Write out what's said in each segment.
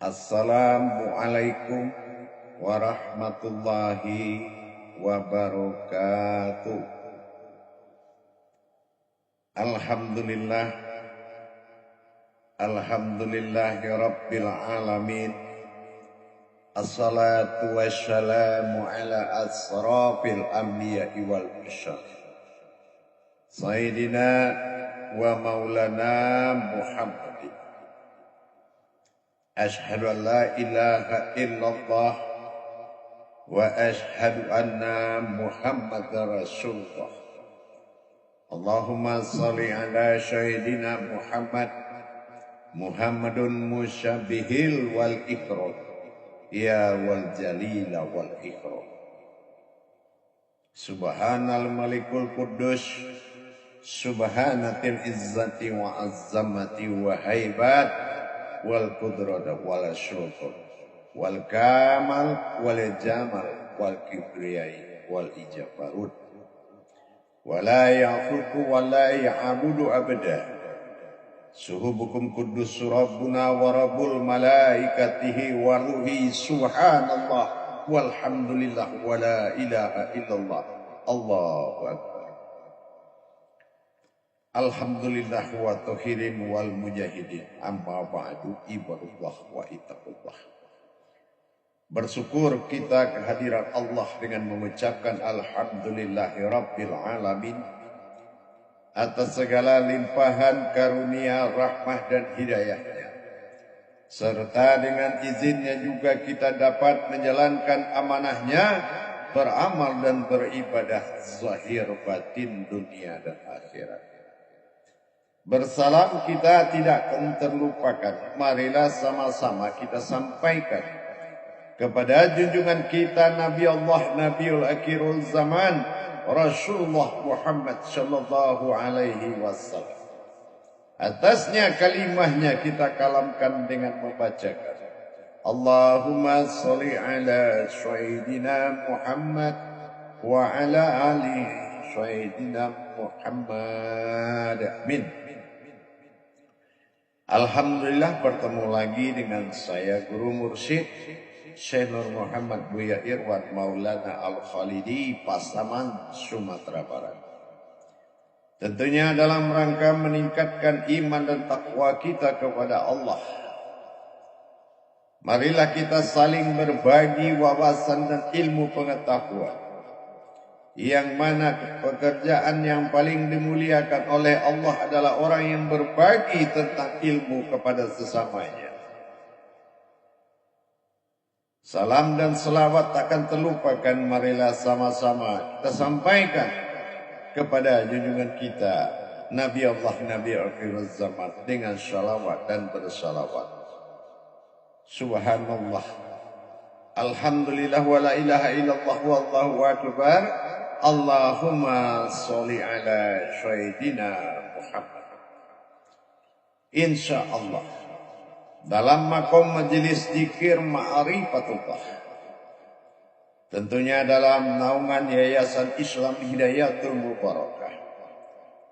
Assalamualaikum warahmatullahi wabarakatuh. Alhamdulillah, alhamdulillahi rabbil alamin. Assalatu wassalamu ala asrafil anbiya'i wal mursalin. Sayyidina wa maulana Muhammadin. Ashhadu an la ilaha illallah wa ashhadu anna Muhammadar Rasulullah. Allahumma salli ala sayyidina Muhammad Muhammadun musyabihil wal ikram ya wal jalila wal ikram. Subhanal malikul kudus subhanatil izzati wa azzamati wa haibat wal qudrata wal syukur wal kamal wal jamal wal kibriyai wal ijabarut wala yafuku wala ya'budu abada. Suhubukum kudus rabbuna wa rabbul malaikatihi wa ruhi subhanallah walhamdulillah wa la ilaha illallah Allahu akbar. Alhamdulillah wa tuhirin wal mujahidin amma ba'du ibadullah wa ittaqullah. Bersyukur kita kehadiran Allah dengan mengucapkan alhamdulillahi rabbil alamin atas segala limpahan karunia, rahmah dan hidayahnya. Serta dengan izinnya juga kita dapat menjalankan amanahnya, beramal dan beribadah zahir batin dunia dan akhirat. Bersalam kita tidak akan terlupakan. Marilah sama-sama kita sampaikan kepada junjungan kita Nabi Allah Nabiul Akhirul Zaman Rasulullah Muhammad sallallahu alaihi wasallam. Atasnya kalimahnya kita kalamkan dengan membacakan Allahumma sholli ala sayyidina Muhammad wa ala ali sayyidina Muhammad. Amin. Alhamdulillah bertemu lagi dengan saya Guru Mursyid Syekh Nur Muhammad Buya Irwan Maulana Al-Khalidi Pasaman, Sumatera Barat. Tentunya dalam rangka meningkatkan iman dan takwa kita kepada Allah. Marilah kita saling berbagi wawasan dan ilmu pengetahuan. Yang mana pekerjaan yang paling dimuliakan oleh Allah adalah orang yang berbagi tentang ilmu kepada sesamanya. Salam dan selawat takkan terlupakan, marilah sama-sama kita sampaikan kepada junjungan kita Nabi Allah Nabi Akhirul Zaman dengan salawat dan bersalawat. Subhanallah, alhamdulillah wa la ilaha illallah wallahu akbar. Allahumma sholli ala sayyidina Muhammad. Insyaallah dalam makom majelis zikir ma'rifatullah, tentunya dalam naungan Yayasan Islam Hidayatul Mubarakah,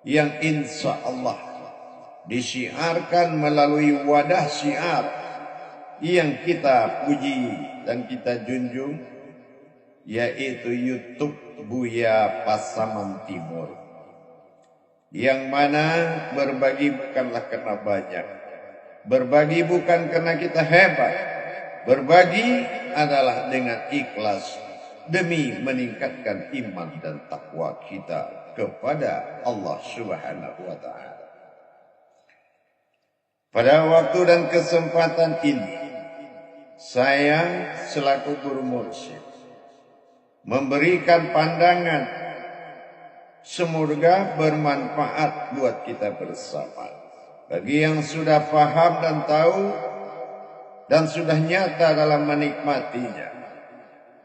yang insyaallah disiarkan melalui wadah syiar yang kita puji dan kita junjung, yaitu YouTube Buya Pasaman Timur, yang mana berbagi bukanlah karena banyak, berbagi bukan karena kita hebat, berbagi adalah dengan ikhlas demi meningkatkan iman dan takwa kita kepada Allah Subhanahu wa ta'ala. Pada waktu dan kesempatan ini, saya selaku Guru Mursyid memberikan pandangan semoga bermanfaat buat kita bersama. Bagi yang sudah paham dan tahu dan sudah nyata dalam menikmatinya,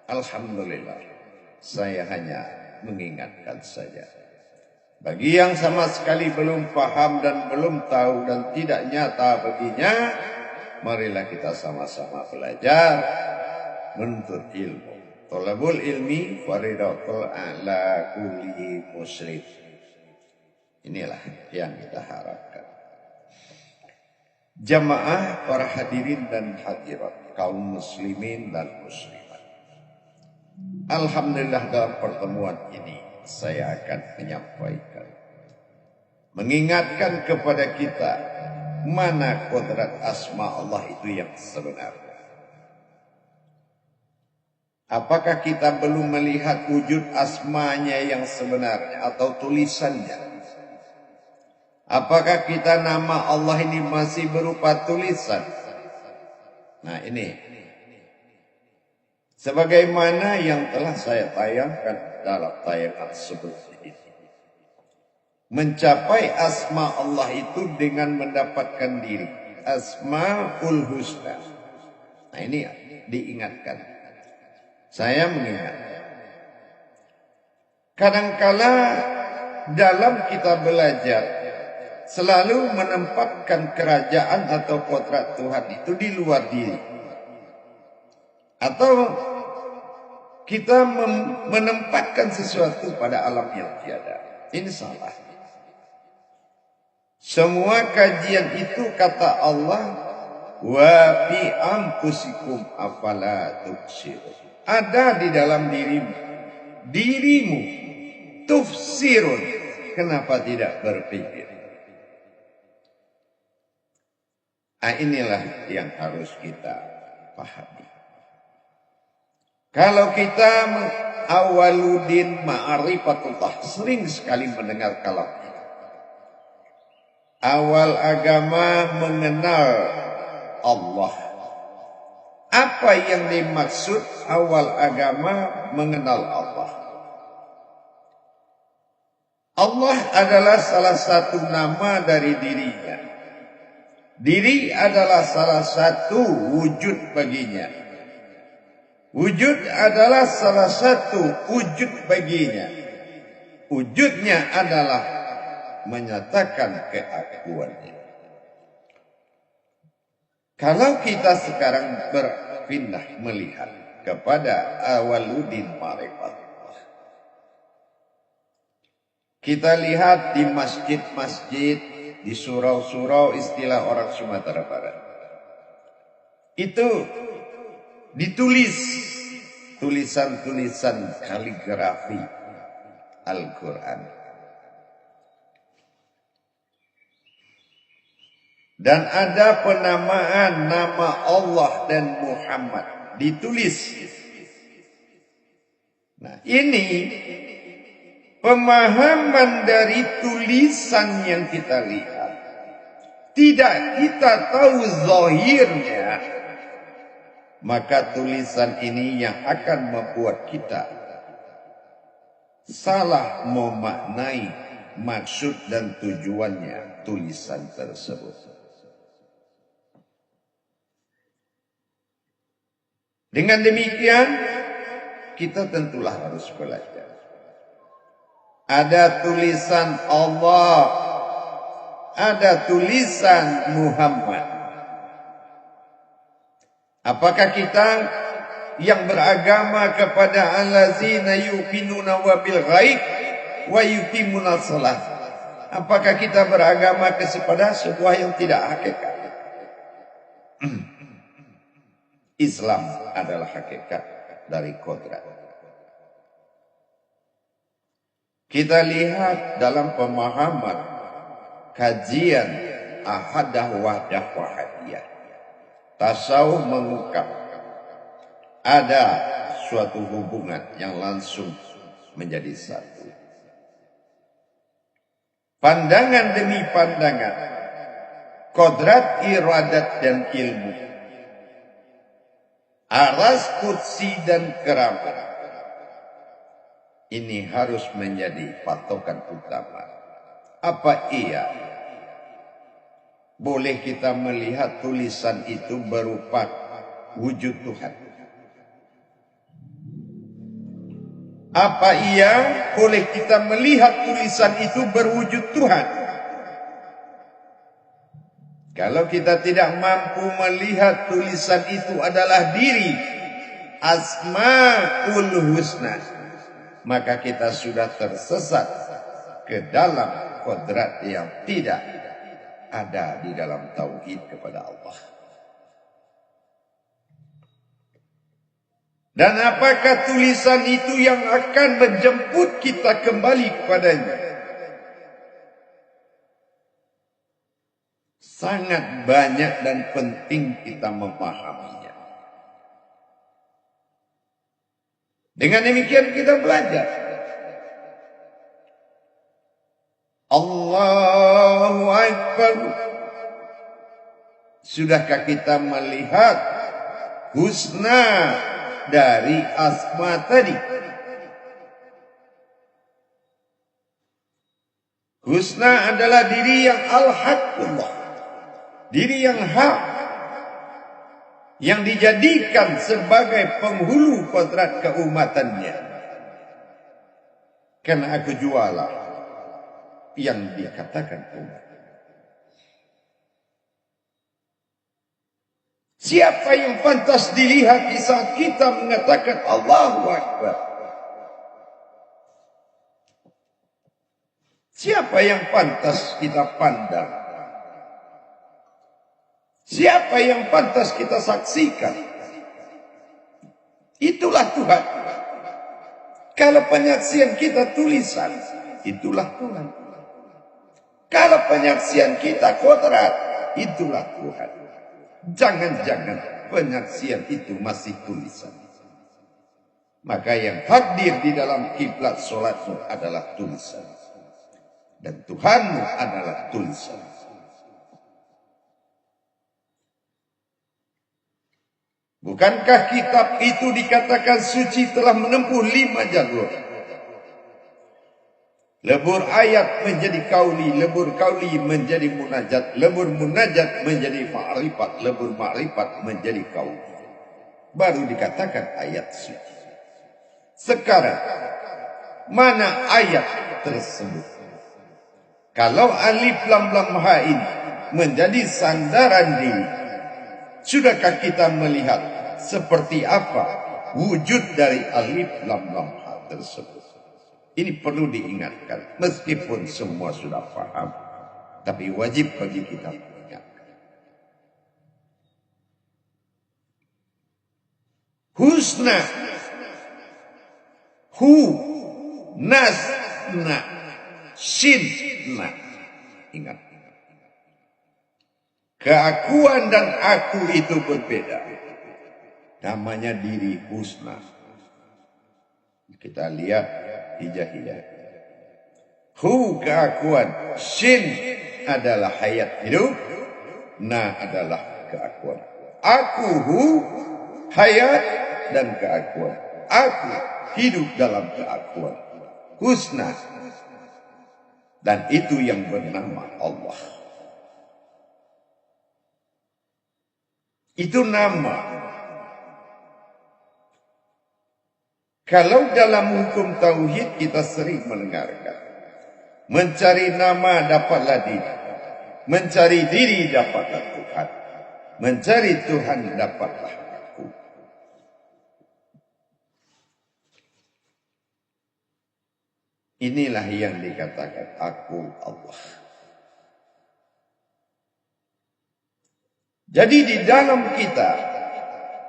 alhamdulillah, saya hanya mengingatkan saja. Bagi yang sama sekali belum paham dan belum tahu dan tidak nyata baginya, marilah kita sama-sama belajar menuntut ilmu. Thalabul ilmi faridatul ala kulli muslim. Inilah yang kita harapkan. Jamaah para hadirin dan hadirat, kaum muslimin dan muslimat. Alhamdulillah dalam pertemuan ini saya akan mengingatkan kepada kita mana kodrat asma Allah itu yang sebenarnya. Apakah kita belum melihat wujud asmanya yang sebenarnya atau tulisannya? Apakah kita nama Allah ini masih berupa tulisan? Nah ini. Sebagaimana yang telah saya tayangkan dalam tayangan sebelum ini. Mencapai asma Allah itu dengan mendapatkan diri. Asma'ul Husna. Nah ini diingatkan. Saya mengingat. Kadangkala dalam kita belajar selalu menempatkan kerajaan atau kodrat Tuhan itu di luar diri. Atau kita menempatkan sesuatu pada alam yang tiada. Ini salah. Semua kajian itu kata Allah, wa fi anfusikum afala tubsirun. Ada di dalam dirimu. Dirimu tufsirun. Kenapa tidak berpikir? Nah, inilah yang harus kita pahami. Kalau kita awaludin ma'rifatullah, sering sekali mendengar kalam ini. Awal agama mengenal Allah. Apa yang dimaksud awal agama mengenal Allah? Allah adalah salah satu nama dari dirinya. Diri adalah salah satu wujud baginya. Wujud adalah salah satu wujud baginya. Wujudnya adalah menyatakan keakuannya. Kalau kita sekarang berpindah melihat kepada awaludin ma'rifatullah. Kita lihat di masjid-masjid, di surau-surau istilah orang Sumatera Barat. Itu ditulis tulisan-tulisan kaligrafi Al-Quran. Dan ada penamaan nama Allah dan Muhammad ditulis. Nah ini pemahaman dari tulisan yang kita lihat. Tidak kita tahu zahirnya, maka tulisan ini yang akan membuat kita salah memaknai maksud dan tujuannya tulisan tersebut. Dengan demikian, kita tentulah harus belajar. Ada tulisan Allah, ada tulisan Muhammad. Apakah kita yang beragama kepada allazina yuqinuna wa bil ghaib wa yuqimuna shalah? Apakah kita beragama kepada sebuah yang tidak hakikat? Islam adalah hakikat dari kodrat. Kita lihat dalam pemahaman kajian ahadah wahdah wahadiyah. Tasawuf mengungkap ada suatu hubungan yang langsung menjadi satu. Pandangan demi pandangan, kodrat, iradat dan ilmu, aras, kursi dan keramat, ini harus menjadi patokan utama. Apa iya boleh kita melihat tulisan itu berupa wujud Tuhan? Apa iya boleh kita melihat tulisan itu berwujud Tuhan? Kalau kita tidak mampu melihat tulisan itu adalah diri Asmaul Husna, maka kita sudah tersesat ke dalam kodrat yang tidak ada di dalam tauhid kepada Allah. Dan apakah tulisan itu yang akan menjemput kita kembali kepadanya? Sangat banyak dan penting kita memahaminya. Dengan demikian kita belajar. Allahu Akbar. Sudahkah kita melihat husna dari asma tadi? Husna adalah diri yang al-haqqullah, diri yang hak, yang dijadikan sebagai penghulu kodrat keumatannya. Karena aku jualah yang dikatakan umat. Siapa yang pantas dilihat di saat kita mengatakan Allahu Akbar? Siapa yang pantas kita pandang? Siapa yang pantas kita saksikan? Itulah Tuhan. Kalau penyaksian kita tulisan, itulah Tuhan. Kalau penyaksian kita kodrat, itulah Tuhan. Jangan-jangan penyaksian itu masih tulisan. Maka yang hadir di dalam kiblat solatmu adalah tulisan. Dan Tuhanmu adalah tulisan. Bukankah kitab itu dikatakan suci telah menempuh 5 jalur? Lebur ayat menjadi kauli, lebur kauli menjadi munajat, lebur munajat menjadi ma'rifat, lebur ma'rifat menjadi kauli. Baru dikatakan ayat suci. Sekarang, mana ayat tersebut? Kalau alif lam lam ha ini menjadi sandaran diri, sudahkah kita melihat seperti apa wujud dari alif lam lam ha tersebut? Ini perlu diingatkan. Meskipun semua sudah paham, tapi wajib bagi kita mengingatkan. Husna, hu, nas, na, shin, na. Ingat. Keakuan dan aku itu berbeda. Namanya diri husna. Kita lihat hijah-hijah. Hu keakuan, shin adalah hayat hidup, na adalah keakuan. Aku hu hayat dan keakuan. Aku hidup dalam keakuan. Husna. Dan itu yang bernama Allah. Itu nama. Kalau dalam hukum tauhid kita sering mendengarkan, mencari nama dapatlah diri, mencari diri dapatlah Tuhan, mencari Tuhan dapatlah aku. Inilah yang dikatakan aku Allah. Jadi di dalam kita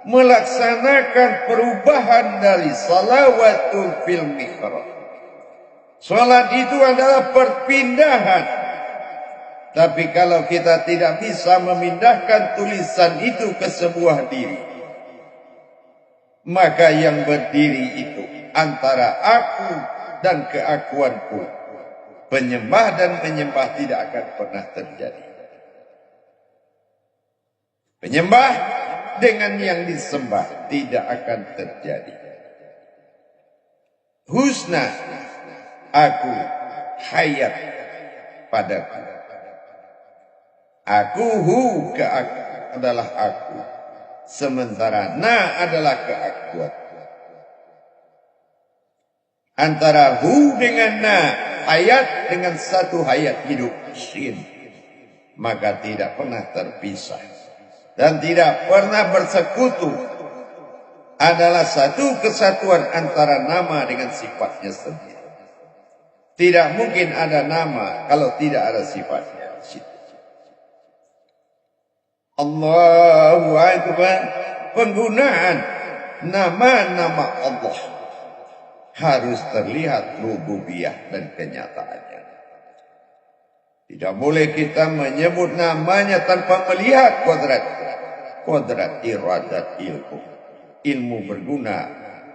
melaksanakan perubahan dari salawatul fil mihrab. Salat itu adalah perpindahan. Tapi kalau kita tidak bisa memindahkan tulisan itu ke sebuah diri, maka yang berdiri itu antara aku dan keakuanku, penyembah dan penyembah tidak akan pernah terjadi. Penyembah dengan yang disembah tidak akan terjadi. Husna, aku, hayat padaku. Aku hu adalah aku. Sementara na adalah keakuan. Antara hu dengan na, hayat dengan satu hayat hidup, shin, maka tidak pernah terpisah. Dan tidak pernah bersekutu, adalah satu kesatuan antara nama dengan sifatnya sendiri. Tidak mungkin ada nama kalau tidak ada sifatnya. Allahu Akbar. Penggunaan nama-nama Allah harus terlihat rububiyah dan kenyataannya. Tidak boleh kita menyebut namanya tanpa melihat kodrat iradat ilmu. Ilmu berguna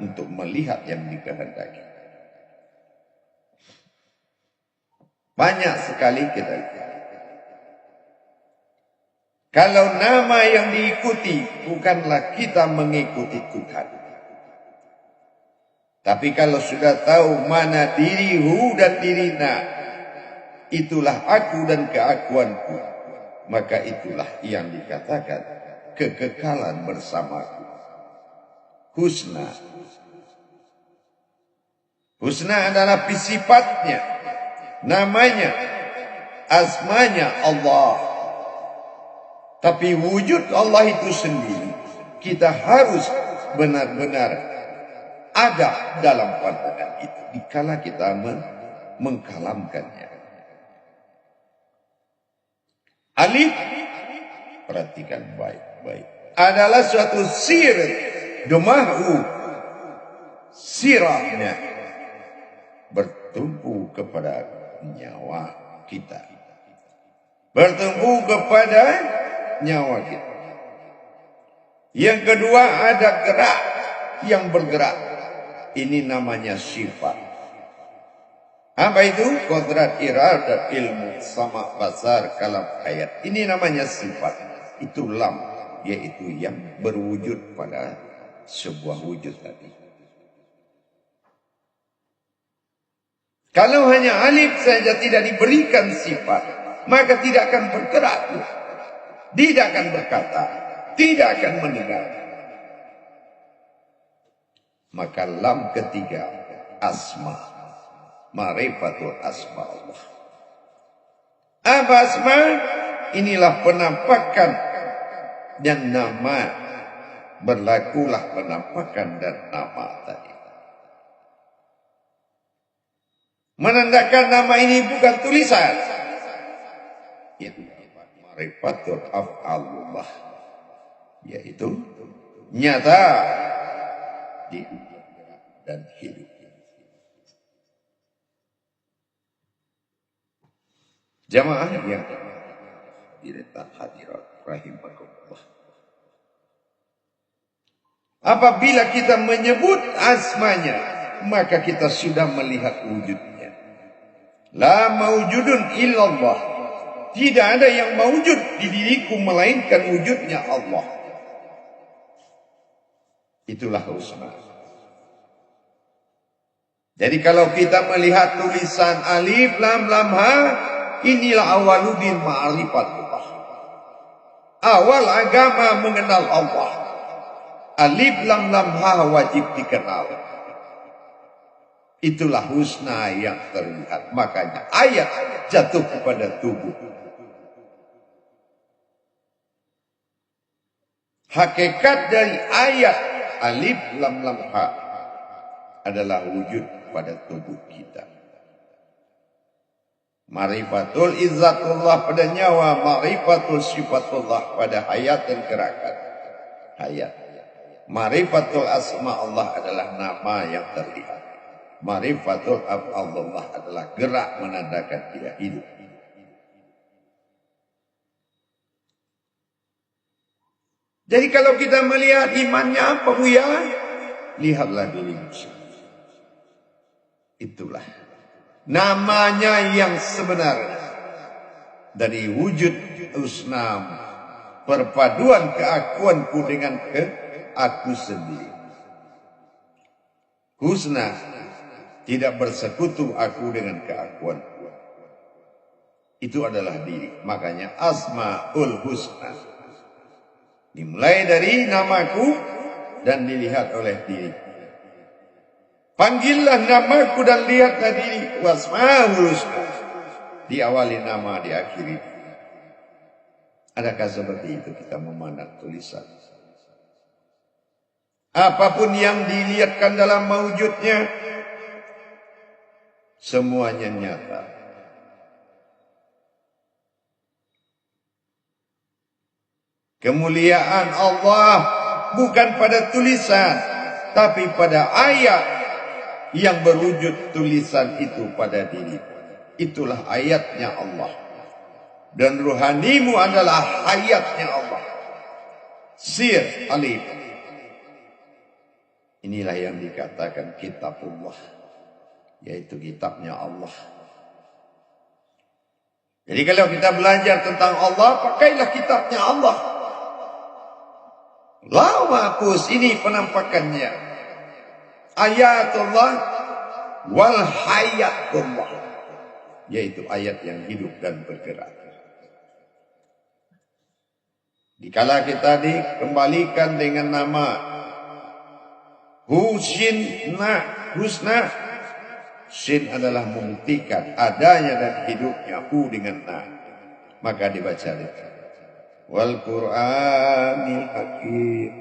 untuk melihat yang dikehendaki. Banyak sekali kita lihat. Kalau nama yang diikuti bukanlah kita mengikuti Tuhan. Tapi kalau sudah tahu mana dirihu dan dirina, itulah aku dan keakuanku, maka itulah yang dikatakan kekekalan bersamaku. Husna. Husna adalah sifatnya, namanya, asmanya Allah. Tapi wujud Allah itu sendiri, kita harus benar-benar ada dalam pandangan itu. Dikala kita mengkalamkannya. Alif, perhatikan baik-baik, adalah suatu sir, domahu, sirahnya bertumpu kepada nyawa kita. Bertumpu kepada nyawa kita. Yang kedua, ada gerak yang bergerak. Ini namanya sifat. Apa itu? Kodrat iradat ilmu sama basar kalam ayat. Ini namanya sifat. Itu lam, yaitu yang berwujud pada sebuah wujud tadi. Kalau hanya alif saja tidak diberikan sifat, maka tidak akan bergerak, tidak akan berkata, tidak akan mendengar. Maka lam ketiga, asma, ma'rifatul asma Allah. Apa asma? Inilah penampakan dan nama. Berlakulah penampakan dan nama tadi. Menandakan nama ini bukan tulisan. Itu ma'rifatul af'alullah, yaitu nyata di dan hidup. Jamaah yang hadirat hadirat rahimakumullah. Apabila kita menyebut asmanya, maka kita sudah melihat wujudnya. La maujudun illallah. Tidak ada yang maujud di diriku melainkan wujudnya Allah. Itulah husna. Jadi kalau kita melihat tulisan alif lam lam ha, inilah awaludin ma'rifatullah. Awal agama mengenal Allah. Alif lam lam ha wajib dikenal. Itulah husna yang terlihat. Makanya ayat jatuh kepada tubuh. Hakikat dari ayat alif lam lam ha adalah wujud pada tubuh kita. Ma'rifatul izzatullah pada nyawa, ma'rifatul sifatullah pada hayat dan gerakan. Hayat. Ma'rifatul asma Allah adalah nama yang terlihat. Ma'rifatul af'alullah adalah gerak menandakan dia hidup. Jadi kalau kita melihat imannya apa ya? Lihatlah dirimu sendiri. Itulah namanya yang sebenarnya. Dari wujud husna, perpaduan keakuanku dengan aku sendiri. Husna, tidak bersekutu aku dengan keakuanku. Itu adalah diri. Makanya asmaul husna. Dimulai dari namaku dan dilihat oleh diri. Panggillah namaku dan lihatlah diri. Wasmaul husna. Diawali nama, diakhiri. Adakah seperti itu kita memandang tulisan? Apapun yang dilihatkan dalam mawujudnya, semuanya nyata. Kemuliaan Allah bukan pada tulisan, tapi pada ayat yang berwujud tulisan itu pada diri. Itulah ayatnya Allah. Dan ruhanimu adalah hayatnya Allah. Sir alif. Inilah yang dikatakan kitabullah, yaitu kitabnya Allah. Jadi kalau kita belajar tentang Allah, pakailah kitabnya Allah. Lauh mahfuz, ini penampakannya. Ayatullah wal hayatullah, yaitu ayat yang hidup dan bergerak. Dikala kita dikembalikan dengan nama Husna, Sin adalah membuktikan adanya dan hidupnya Hu dengan Na, maka dibaca itu. Wal Qur'anil Hakim,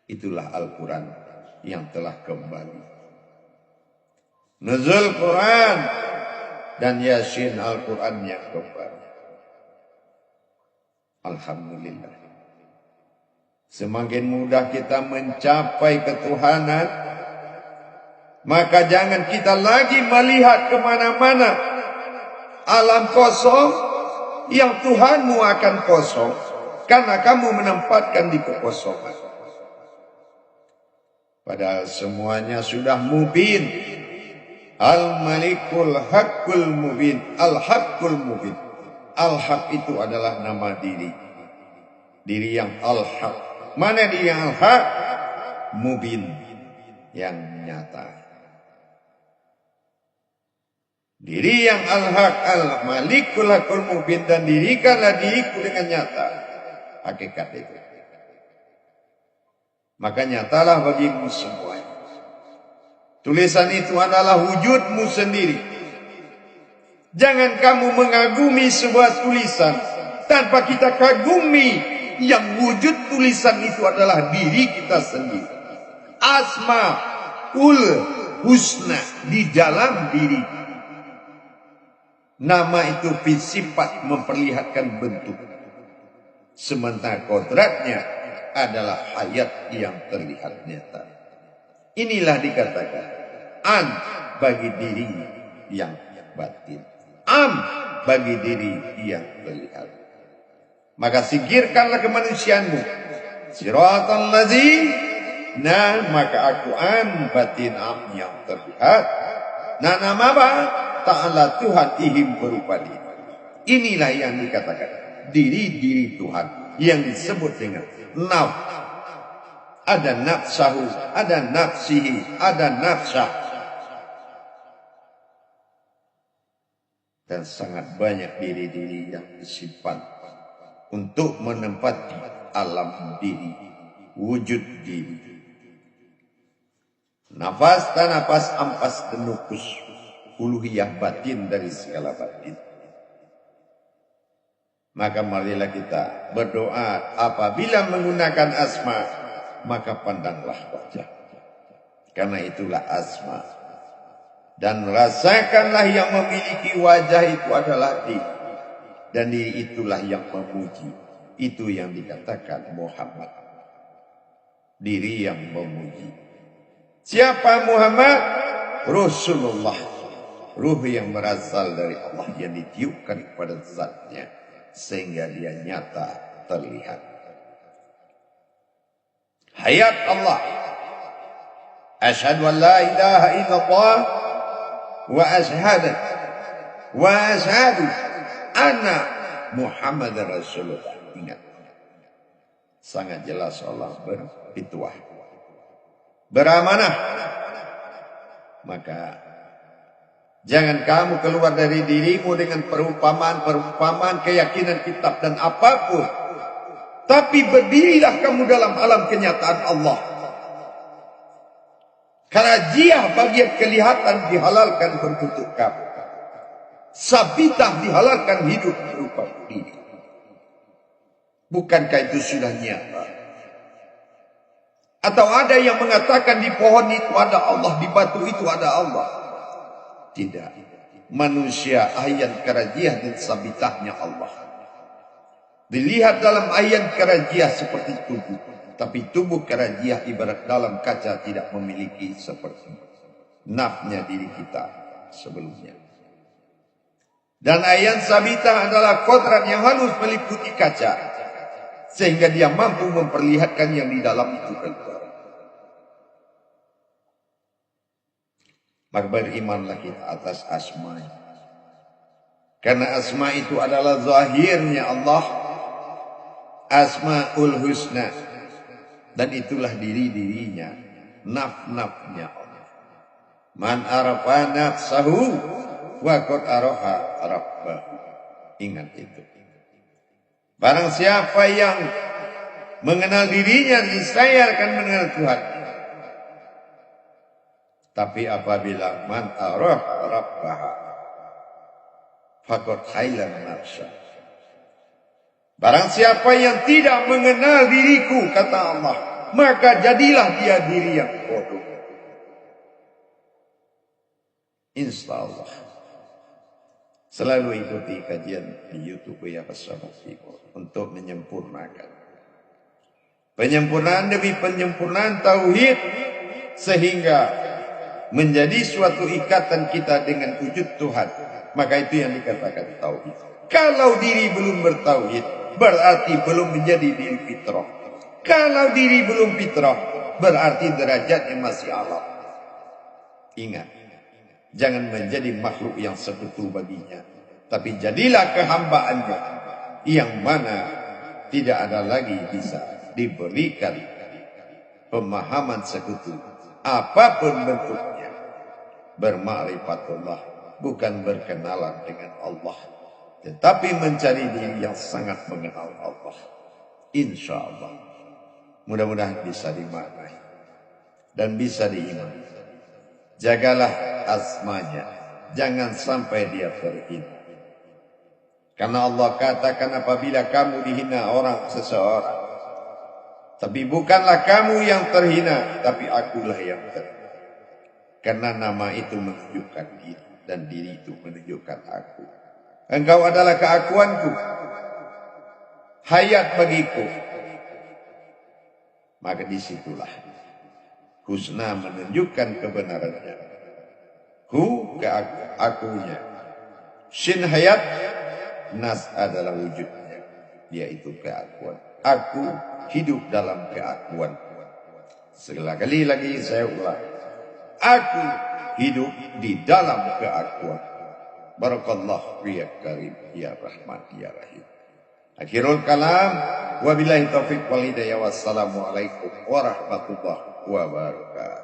itulah Al-Quran yang telah kembali. Nuzul Quran dan Yasin, Al-Quran yang kembali. Alhamdulillah. Semakin mudah kita mencapai ketuhanan, maka jangan kita lagi melihat kemana-mana. Alam kosong, yang Tuhanmu akan kosong, karena kamu menempatkan di kekosongan. Padahal semuanya sudah mubin. Al-Malikul Haqqul Mubin, Al-Haqqul Mubin. Al-Haq itu adalah nama diri. Diri yang Al-Haq. Mana diri yang Al-Haq? Mubin, yang nyata. Diri yang Al-Haq, Al-Malikul Haqqul Mubin, dan dirikanlah diriku dengan nyata. Hakikat itu. Maka nyatalah bagimu semuanya. Tulisan itu adalah wujudmu sendiri. Jangan kamu mengagumi sebuah tulisan tanpa kita kagumi yang wujud tulisan itu adalah diri kita sendiri. Asmaul Husna, di dalam diri. Nama itu sifat memperlihatkan bentuk. Sementara kodratnya adalah hayat yang terlihat nyata. Inilah dikatakan an bagi diri yang batin, am bagi diri yang terlihat. Maka singkirkanlah kemanusiaanmu. Siratal ladzina, maka aku an batin am yang terlihat. Nah, nama apa? Ta'ala Tuhan ihim berupa diri. Inilah yang dikatakan diri-diri Tuhan yang disebut dengan naf. Ada nafsahu, ada nafsihi, ada nafsah. Dan sangat banyak diri-diri yang disimpan untuk menempati alam diri, wujud diri. Nafas dan nafas ampas denukus, uluhiyah batin dari segala batin. Maka marilah kita berdoa apabila menggunakan asma, maka pandanglah wajah. Karena itulah asma. Dan rasakanlah yang memiliki wajah itu adalah diri. Dan diri itulah yang memuji. Itu yang dikatakan Muhammad. Diri yang memuji. Siapa Muhammad? Rasulullah. Ruh yang berasal dari Allah yang ditiupkan kepada zatnya. Sehingga dia nyata terlihat. Hayat Allah. Asyhadu an la ilaha illallah wa asyhadu anna Muhammad Rasulullah. Ingat. Sangat jelas Allah berpituah. Beramanah. Maka jangan kamu keluar dari dirimu dengan perumpamaan, keyakinan kitab dan apapun. Tapi berdirilah kamu dalam alam kenyataan Allah. Karena jiah bagian kelihatan dihalalkan berbentuk kamu. Sabitah dihalalkan hidup berupa diri. Bukankah itu sudah nyata? Atau ada yang mengatakan di pohon itu ada Allah, di batu itu ada Allah? Tidak. Manusia ayat karajiah dan sabitahnya Allah. Dilihat dalam ayat karajiah seperti tubuh, tapi tubuh karajiah ibarat dalam kaca tidak memiliki seperti nafnya diri kita sebelumnya. Dan ayat sabitah adalah kodrat yang halus meliputi kaca, sehingga dia mampu memperlihatkan yang di dalam itu keluar. Maka berimanlah kita atas asma. Karena asma itu adalah zahirnya Allah, Asmaul Husna, dan itulah diri-dirinya, naf-nafnya Allah. Man arafa nafsahu wa qad araha rabbahu. Ingat itu. Barang siapa yang mengenal dirinya, niscaya akan mengenal Tuhan. Tapi apabila man arafa rabbaha faqad khailan nafsa. Barang siapa yang tidak mengenal diriku, kata Allah, maka jadilah dia diri yang bodoh. Insyaallah. Selalu ikuti kajian di YouTube ya bersama Tibor untuk menyempurnakan. Penyempurnaan demi penyempurnaan tauhid, sehingga menjadi suatu ikatan kita dengan wujud Tuhan. Maka itu yang dikatakan tauhid. Kalau diri belum bertauhid, berarti belum menjadi diri fitrah. Kalau diri belum fitrah, berarti derajatnya masih alam. Ingat, jangan menjadi makhluk yang sekutu baginya, tapi jadilah kehambaannya, yang mana tidak ada lagi bisa diberikan pemahaman sekutu, apapun bentuknya. Berma'rifatullah, bukan berkenalan dengan Allah, tetapi mencari diri yang sangat mengenal Allah. Insya Allah. Mudah-mudahan bisa dimaknai dan bisa diimani. Jagalah asmanya, jangan sampai dia terhina. Karena Allah katakan apabila kamu dihina orang seseorang, tapi bukanlah kamu yang terhina, tapi akulah yang terhina. Karena nama itu menunjukkan diri, dan diri itu menunjukkan aku. Engkau adalah keakuanku, hayat bagiku. Maka disitulah husna menunjukkan kebenarannya. Hu akunya, shin hayat, nas adalah wujudnya, yaitu keakuan. Aku hidup dalam keakuan. Sekali lagi saya ulang, aku hidup di dalam keakuan. Barakallahu ya karim ya rahman ya rahim. Akhirul kalam, wabillahi taufiq wal hidayah, wassalamu alaikum warahmatullahi wabarakatuh.